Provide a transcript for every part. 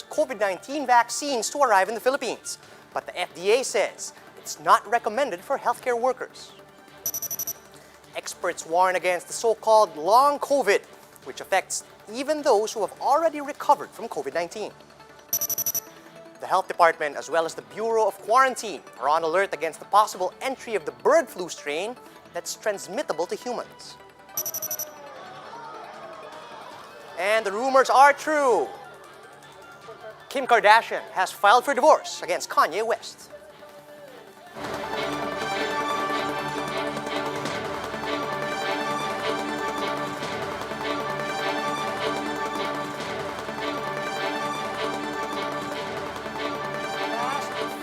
COVID-19 vaccines to arrive in the Philippines, but the FDA says it's not recommended for healthcare workers. Experts warn against the so-called long COVID, which affects even those who have already recovered from COVID-19. The Health Department, as well as the Bureau of Quarantine, are on alert against the possible entry of the bird flu strain that's transmittable to humans. And the rumors are true. Kim Kardashian has filed for divorce against Kanye West.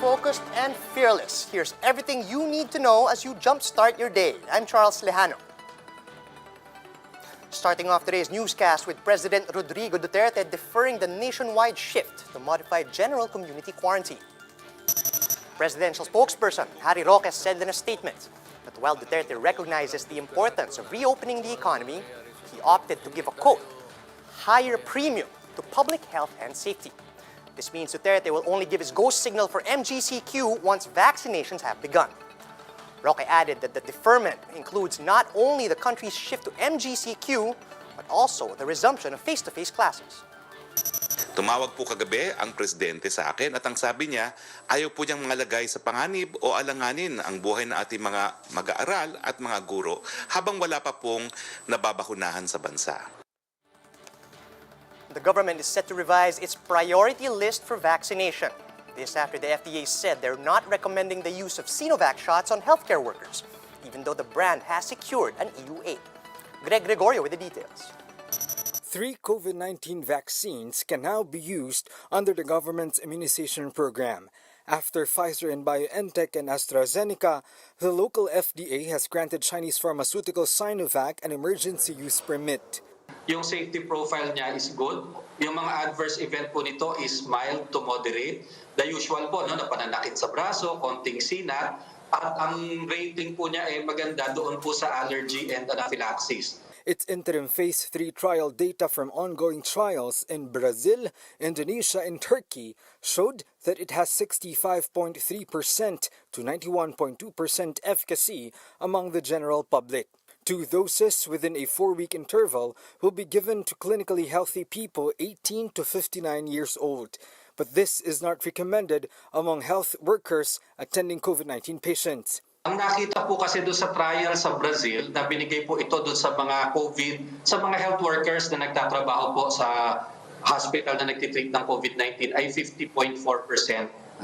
Focused and fearless. Here's everything you need to know as you jumpstart your day. I'm Charles Lejano. Starting off today's newscast with President Rodrigo Duterte deferring the nationwide shift to modified general community quarantine. Presidential spokesperson Harry said in a statement that while Duterte recognizes the importance of reopening the economy, he opted to give a quote, higher premium to public health and safety. This means Duterte will only give his go signal for MGCQ once vaccinations have begun. Roque added that the deferment includes not only the country's shift to MGCQ, but also the resumption of face-to-face classes. Tumawag po kagabi ang presidente sa akin at ang sabi niya, ayaw po niyang malagay sa panganib o alanganin ang buhay ng ating mga mag-aaral at mga guro habang wala pa pong nababakunahan sa bansa. The government is set to revise its priority list for vaccination. This after the FDA said they're not recommending the use of Sinovac shots on healthcare workers, even though the brand has secured an EU aid. Greg Gregorio with the details. 3 COVID-19 vaccines can now be used under the government's immunization program. After Pfizer and BioNTech and AstraZeneca, the local FDA has granted Chinese pharmaceutical Sinovac an emergency use permit. Yung safety profile niya is good. Yung mga adverse event po nito is mild to moderate. The usual po, no, na pananakit sa braso, konting sinat, at ang rating po niya ay maganda doon po sa allergy and anaphylaxis. Its interim Phase 3 trial data from ongoing trials in Brazil, Indonesia, and Turkey showed that it has 65.3% to 91.2% efficacy among the general public. 2 doses within a 4-week interval will be given to clinically healthy people 18 to 59 years old. But this is not recommended among health workers attending COVID-19 patients. Ang nakita po kasi doon sa trial sa Brazil na binigay po ito doon sa mga COVID, sa mga health workers na nagtatrabaho po sa hospital na nagtitreat ng COVID-19 ay 50.4%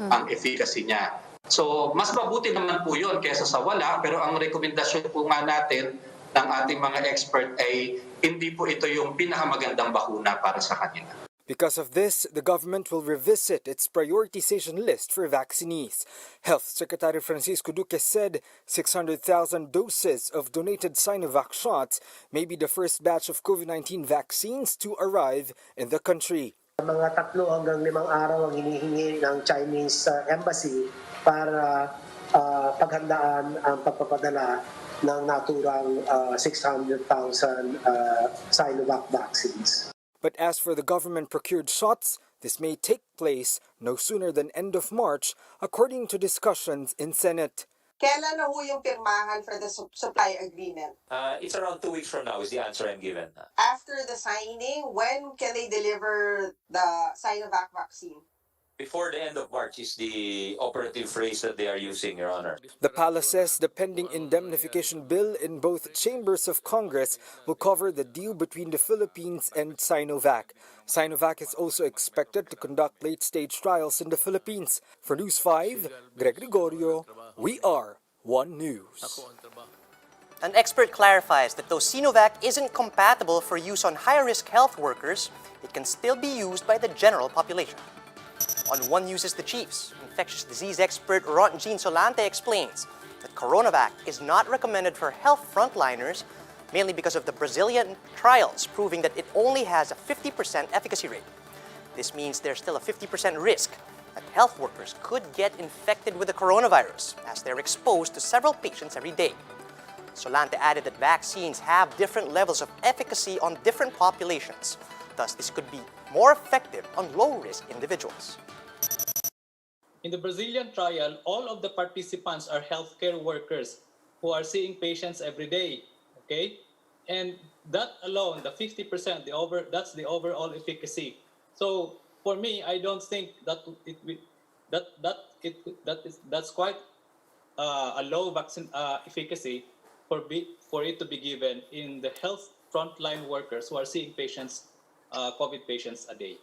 ang efficacy niya. So, mas mabuti naman po yun kaysa sa wala, pero ang rekomendasyon po nga natin ng ating mga expert ay hindi po ito yung pinakamagandang bakuna para sa kanila. Because of this, the government will revisit its prioritization list for vaccinees. Health Secretary Francisco Duque said 600,000 doses of donated Sinovac shots may be the first batch of COVID-19 vaccines to arrive in the country. Mga 3 hanggang 5 araw ang hinihingi ng Chinese embassy para paghandaan ang pagpapadala ng naturang 600,000 Sinovac vaccines. But as for the government-procured shots, this may take place no sooner than end of March, according to discussions in Senate. Kailan na ho yung pirmahan for the supply agreement? It's around 2 weeks from now is the answer I'm given. After the signing, when can they deliver the Sinovac vaccine? Before the end of March is the operative phrase that they are using, Your Honor. The palace says the pending indemnification bill in both chambers of Congress will cover the deal between the Philippines and Sinovac. Sinovac is also expected to conduct late-stage trials in the Philippines. For News 5, Greg Gregorio, we are One News. An expert clarifies that though Sinovac isn't compatible for use on high-risk health workers, it can still be used by the general population. On One News' The Chiefs, infectious disease expert Jean Solante explains that Coronavac is not recommended for health frontliners, mainly because of the Brazilian trials proving that it only has a 50% efficacy rate. This means there's still a 50% risk that health workers could get infected with the coronavirus as they're exposed to several patients every day. Solante added that vaccines have different levels of efficacy on different populations. Thus, this could be more effective on low-risk individuals. In the Brazilian trial, all of the participants are healthcare workers who are seeing patients every day, okay? And that alone, the 50%, that's the overall efficacy. So for me, I don't think that that's quite a low vaccine efficacy for it to be given in the health frontline workers who are seeing patients, COVID patients a day.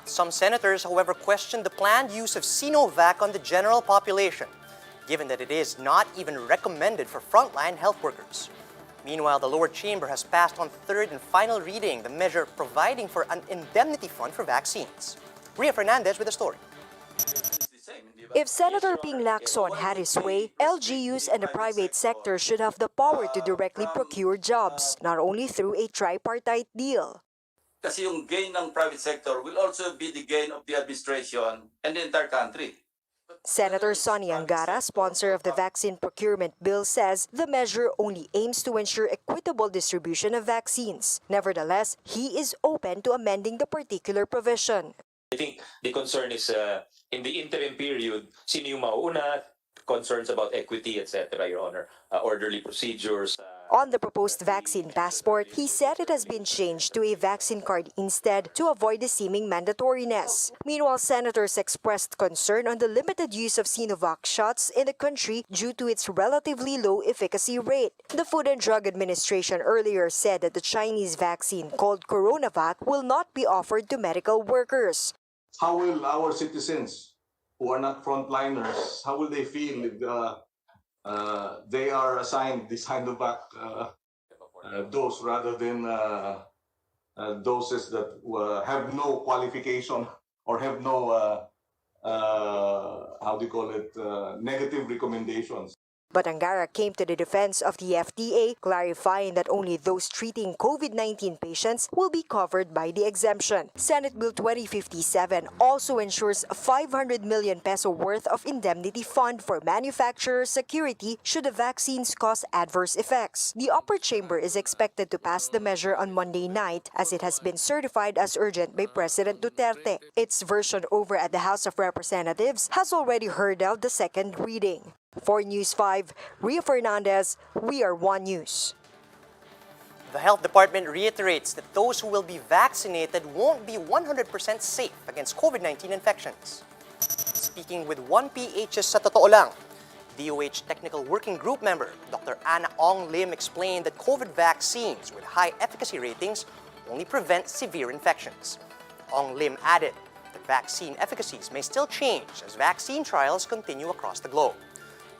Some senators, however, questioned the planned use of Sinovac on the general population, given that it is not even recommended for frontline health workers. Meanwhile, the lower chamber has passed on third and final reading the measure providing for an indemnity fund for vaccines. Ria Fernandez with the story. If Senator Ping Lacson had his way, LGUs and the private sector should have the power to directly procure jobs, not only through a tripartite deal. Kasi yung gain ng private sector will also be the gain of the administration and the entire country. Senator Sonny Angara, sponsor of the vaccine procurement bill, says the measure only aims to ensure equitable distribution of vaccines. Nevertheless, he is open to amending the particular provision. I think the concern is in the interim period, sino yung mauuna, concerns about equity, etc., Your Honor, orderly procedures. On the proposed vaccine passport, he said it has been changed to a vaccine card instead to avoid the seeming mandatoriness. Meanwhile, senators expressed concern on the limited use of Sinovac shots in the country due to its relatively low efficacy rate. The Food and Drug Administration earlier said that the Chinese vaccine called Coronavac will not be offered to medical workers. How will our citizens who are not frontliners, how will they feel if they are assigned the Sinovac dose rather than doses that have no qualification or have no, negative recommendations? But Angara came to the defense of the FDA, clarifying that only those treating COVID-19 patients will be covered by the exemption. Senate Bill 2057 also ensures 500 million peso worth of indemnity fund for manufacturer security should the vaccines cause adverse effects. The upper chamber is expected to pass the measure on Monday night, as it has been certified as urgent by President Duterte. Its version over at the House of Representatives has already heard out the second reading. For News 5, Ria Fernandez, We Are One News. The Health Department reiterates that those who will be vaccinated won't be 100% safe against COVID-19 infections. Speaking with 1PH's Sa Totoo Lang, DOH Technical Working Group member Dr. Ana Ong Lim explained that COVID vaccines with high efficacy ratings only prevent severe infections. Ong Lim added that vaccine efficacies may still change as vaccine trials continue across the globe.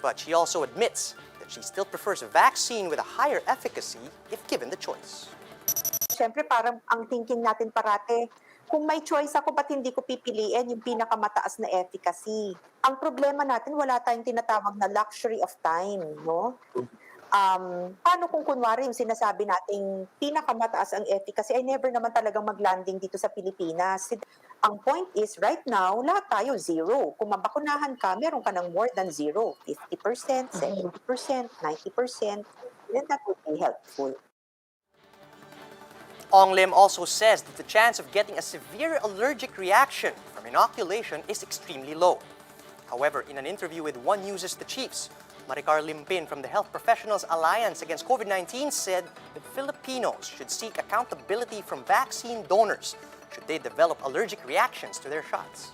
But she also admits that she still prefers a vaccine with a higher efficacy if given the choice. Siyempre parang ang thinking natin parate, kung may choice ako, ba't hindi ko pipiliin yung pinakamataas na efficacy? Ang problema natin, wala tayong tinatawag na luxury of time, no? Paano kung kunwari yung sinasabi nating pinakamataas ang efficacy ay never naman talagang mag-landing dito sa Pilipinas? Ang point is, right now, lahat tayo zero. Kung mabakunahan ka, meron ka ng more than zero. 50%, 70%, 90%, then that would be helpful. Ong Lim also says that the chance of getting a severe allergic reaction from inoculation is extremely low. However, in an interview with One News' The Chiefs, Maricar Limpin from the Health Professionals Alliance Against COVID-19 said that Filipinos should seek accountability from vaccine donors should they develop allergic reactions to their shots.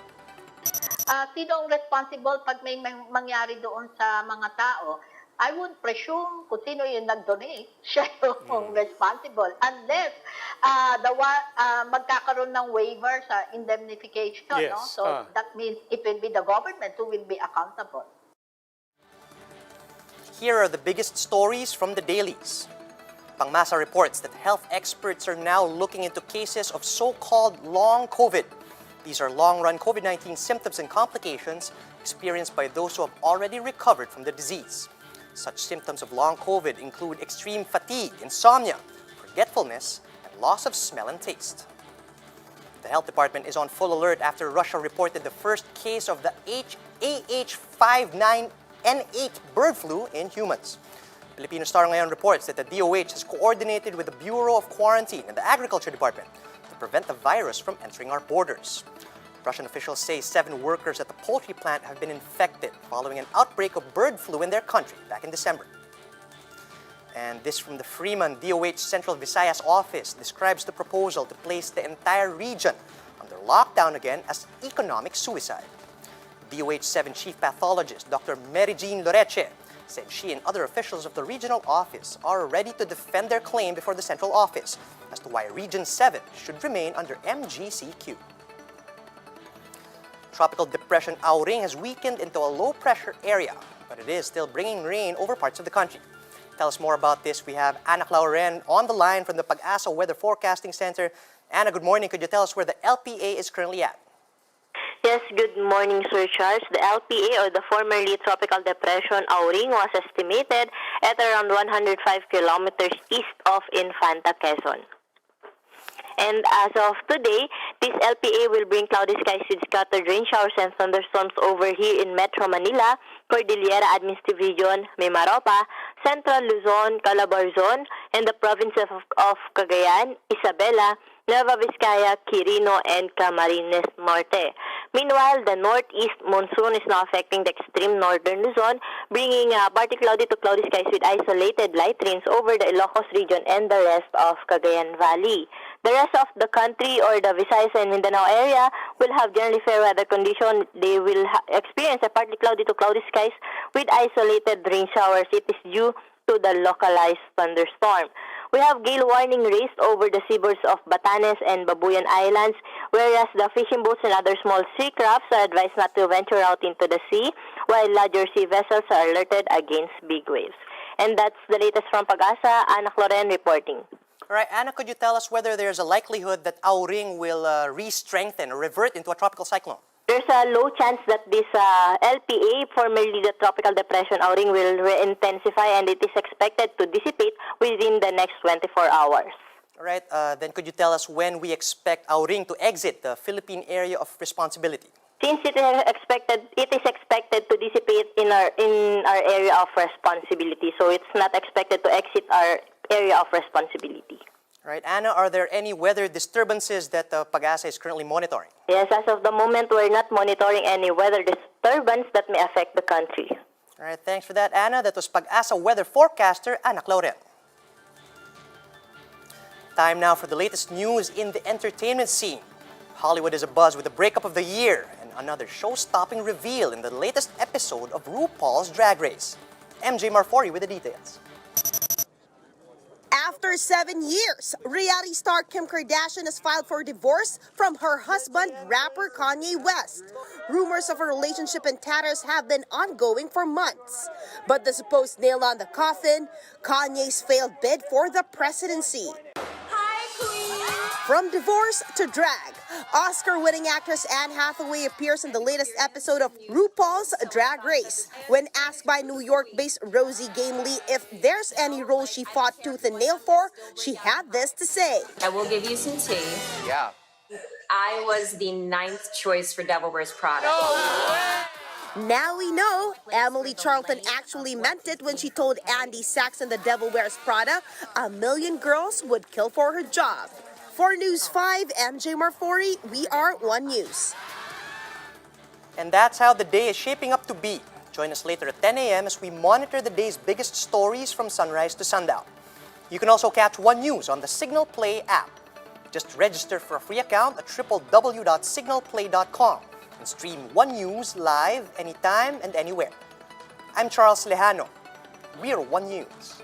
Sino ang responsible pag may mangyari doon sa mga tao? I would presume kung sino yung nag-donate, siya yung responsible. Unless magkakaroon ng waiver sa indemnification. Yes. No? So that means it will be the government who will be accountable. Here are the biggest stories from the dailies. Pangmasa reports that health experts are now looking into cases of so-called long COVID. These are long-run COVID-19 symptoms and complications experienced by those who have already recovered from the disease. Such symptoms of long COVID include extreme fatigue, insomnia, forgetfulness, and loss of smell and taste. The Health Department is on full alert after Russia reported the first case of the AH59N8 bird flu in humans. Filipino Star ngayon reports that the DOH has coordinated with the Bureau of Quarantine and the Agriculture Department to prevent the virus from entering our borders. Russian officials say 7 workers at the poultry plant have been infected following an outbreak of bird flu in their country back in December. And this from the Freeman DOH Central Visayas office describes the proposal to place the entire region under lockdown again as economic suicide. DOH 7 Chief Pathologist Dr. Mary Jean Loreche said she and other officials of the regional office are ready to defend their claim before the central office as to why Region 7 should remain under MGCQ. Tropical depression Auring has weakened into a low-pressure area, but it is still bringing rain over parts of the country. Tell us more about this. We have Ana Clauren on the line from the Pag-asa Weather Forecasting Center. Anna, good morning. Could you tell us where the LPA is currently at? Yes, good morning, Sir Charles. The LPA, or the formerly Tropical Depression Auring, was estimated at around 105 kilometers east of Infanta, Quezon. And as of today, this LPA will bring cloudy skies with scattered rain showers and thunderstorms over here in Metro Manila, Cordillera Administrative Region, Mimaropa, Central Luzon, Calabarzon, and the provinces of Cagayan, Isabela, Nueva Vizcaya, Quirino, and Camarines Norte. Meanwhile, the northeast monsoon is now affecting the extreme northern Luzon, bringing partly cloudy to cloudy skies with isolated light rains over the Ilocos region and the rest of Cagayan Valley. The rest of the country, or the Visayas and Mindanao area, will have generally fair weather condition. They will experience a partly cloudy to cloudy skies with isolated rain showers. It is due to the localized thunderstorm. We have gale warning raised over the seaboards of Batanes and Babuyan Islands, whereas the fishing boats and other small sea crafts are advised not to venture out into the sea, while larger sea vessels are alerted against big waves. And that's the latest from Pag-asa. Ana Cloren reporting. All right, Anna, could you tell us whether there's a likelihood that Auring will re-strengthen or revert into a tropical cyclone? There's a low chance that this LPA, formerly the Tropical Depression Auring, will re-intensify, and it is expected to dissipate within the next 24 hours. All right, then could you tell us when we expect Auring to exit the Philippine area of responsibility? Since it is expected to dissipate in our area of responsibility, so it's not expected to exit our area of responsibility. All right, Anna, are there any weather disturbances that Pag-asa is currently monitoring? Yes, as of the moment, we're not monitoring any weather disturbance that may affect the country. All right, thanks for that, Anna. That was Pag-asa weather forecaster, Ana Clauren. Time now for the latest news in the entertainment scene. Hollywood is abuzz with the breakup of the year and another show-stopping reveal in the latest episode of RuPaul's Drag Race. MJ Marfori with the details. After 7 years, reality star Kim Kardashian has filed for divorce from her husband, rapper Kanye West. Rumors of a relationship in tatters have been ongoing for months. But the supposed nail on the coffin, Kanye's failed bid for the presidency. From divorce to drag, Oscar-winning actress Anne Hathaway appears in the latest episode of RuPaul's Drag Race. When asked by New York-based Rosie Gamely if there's any role she fought tooth and nail for, she had this to say. I will give you some tea. Yeah. I was the 9th choice for Devil Wears Prada. Now we know Emily Charlton actually meant it when she told Andy Sachs in The Devil Wears Prada, 1 million girls would kill for her job. For News 5, MJ Marfori, we are One News. And that's how the day is shaping up to be. Join us later at 10 a.m. as we monitor the day's biggest stories from sunrise to sundown. You can also catch One News on the Signal Play app. Just register for a free account at www.signalplay.com and stream One News live anytime and anywhere. I'm Charles Lejano. We're One News.